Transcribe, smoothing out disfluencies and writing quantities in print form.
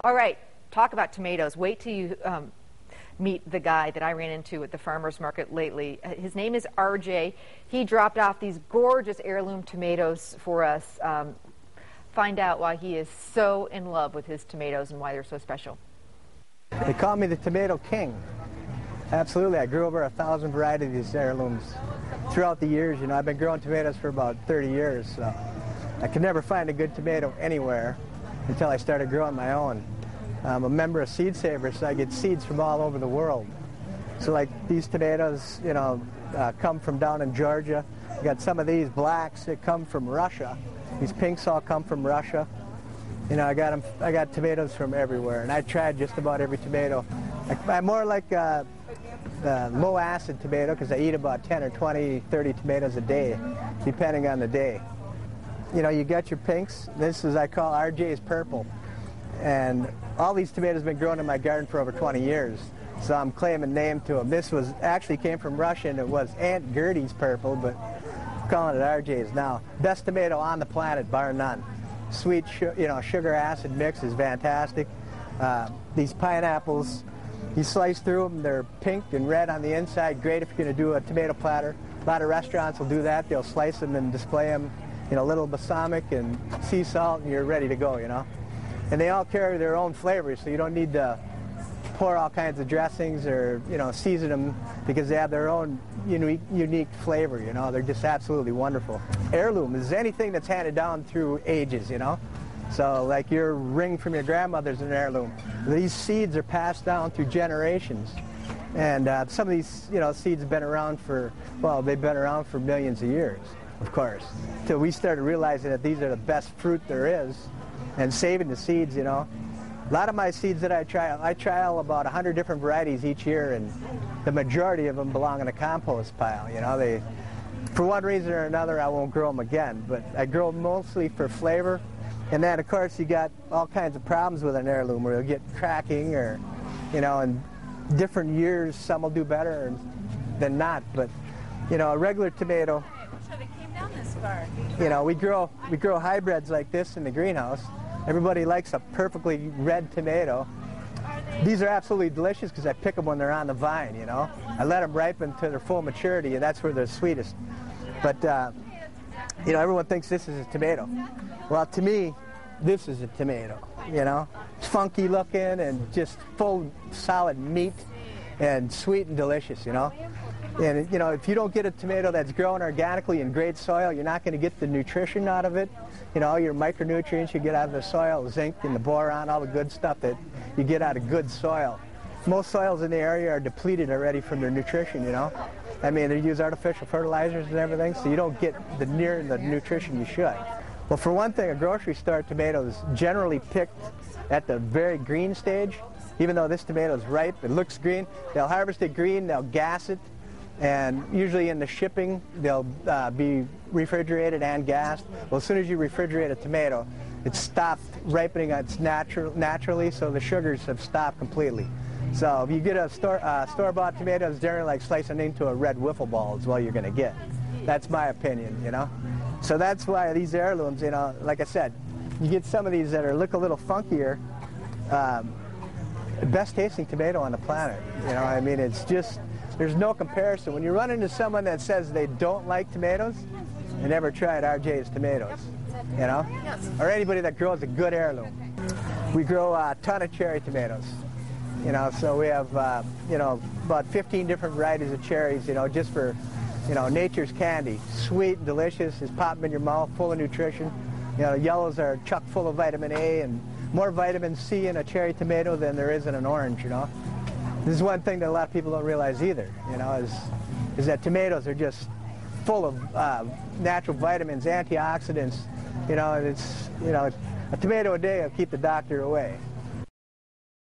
All right, talk about tomatoes. Wait till you meet the guy that I ran into at the farmer's market lately. His name is RJ. He dropped off these gorgeous heirloom tomatoes for us. Find out why he is so in love with his tomatoes and why they're so special. They call me the Tomato King. Absolutely. I grew over 1,000 varieties of these heirlooms throughout the years. You know, I've been growing tomatoes for about 30 years, so I could never find a good tomato anywhere until I started growing my own. I'm a member of Seed Savers, so I get seeds from all over the world. So like these tomatoes, you know, come from down in Georgia. You got some of these blacks that come from Russia. These pinks all come from Russia. You know, I got tomatoes from everywhere, and I tried just about every tomato. I'm more like a low acid tomato because I eat about 10 or 20, 30 tomatoes a day, depending on the day. You know, you got your pinks. This is, I call RJ's Purple. And all these tomatoes have been growing in my garden for over 20 years. So I'm claiming name to them. This was actually came from Russia, and it was Aunt Gertie's Purple, but I'm calling it RJ's now. Best tomato on the planet, bar none. Sweet, sugar acid mix is fantastic. These pineapples, you slice through them, they're pink and red on the inside. Great if you're going to do a tomato platter. A lot of restaurants will do that. They'll slice them and display them, you know, a little balsamic and sea salt, and you're ready to go, you know. And they all carry their own flavors, so you don't need to pour all kinds of dressings or, you know, season them because they have their own unique flavor, you know. They're just absolutely wonderful. Heirloom is anything that's handed down through ages, you know. So like your ring from your grandmother's an heirloom. These seeds are passed down through generations. And some of these, you know, seeds have been around for, well, they've been around for millions of years, of course. Till we started realizing that these are the best fruit there is and saving the seeds, you know. A lot of my seeds that I trial about 100 different varieties each year, and the majority of them belong in a compost pile, you know. For one reason or another, I won't grow them again, but I grow them mostly for flavor. And then, of course, you got all kinds of problems with an heirloom where you'll get cracking or, you know, in different years, some will do better than not. But, you know, a regular tomato, So they came down this far. you know, we grow hybrids like this in the greenhouse. Everybody likes a perfectly red tomato. These are absolutely delicious because I pick them when they're on the vine, you know. I let them ripen to their full maturity, and that's where they're sweetest. But, you know, everyone thinks this is a tomato. Well, to me, this is a tomato, you know. It's funky looking and just full, solid meat and sweet and delicious, you know. And, you know, if you don't get a tomato that's grown organically in great soil, you're not going to get the nutrition out of it. You know, all your micronutrients you get out of the soil, zinc and the boron, all the good stuff that you get out of good soil. Most soils in the area are depleted already from their nutrition, you know. I mean, they use artificial fertilizers and everything, so you don't get the nutrition you should. Well, for one thing, a grocery store tomato is generally picked at the very green stage. Even though this tomato is ripe, it looks green. They'll harvest it green, they'll gas it, and usually in the shipping, they'll be refrigerated and gassed. Well, as soon as you refrigerate a tomato, it's stopped ripening naturally, so the sugars have stopped completely. So if you get a store-bought tomato, it's generally like slicing into a red wiffle ball is what you're going to get. That's my opinion, you know. So that's why these heirlooms, you know, like I said, you get some of these that look a little funkier. Best tasting tomato on the planet, you know. I mean, it's just, there's no comparison. When you run into someone that says they don't like tomatoes, they never tried RJ's tomatoes, you know, or anybody that grows a good heirloom. We grow a ton of cherry tomatoes, you know, so we have, you know, about 15 different varieties of cherries, you know, just for, you know, nature's candy. Sweet and delicious, just pop them in your mouth, full of nutrition. You know, yellows are chock full of vitamin A and more vitamin C in a cherry tomato than there is in an orange, you know. This is one thing that a lot of people don't realize either, you know, is that tomatoes are just full of natural vitamins, antioxidants, you know, and it's, you know, a tomato a day will keep the doctor away.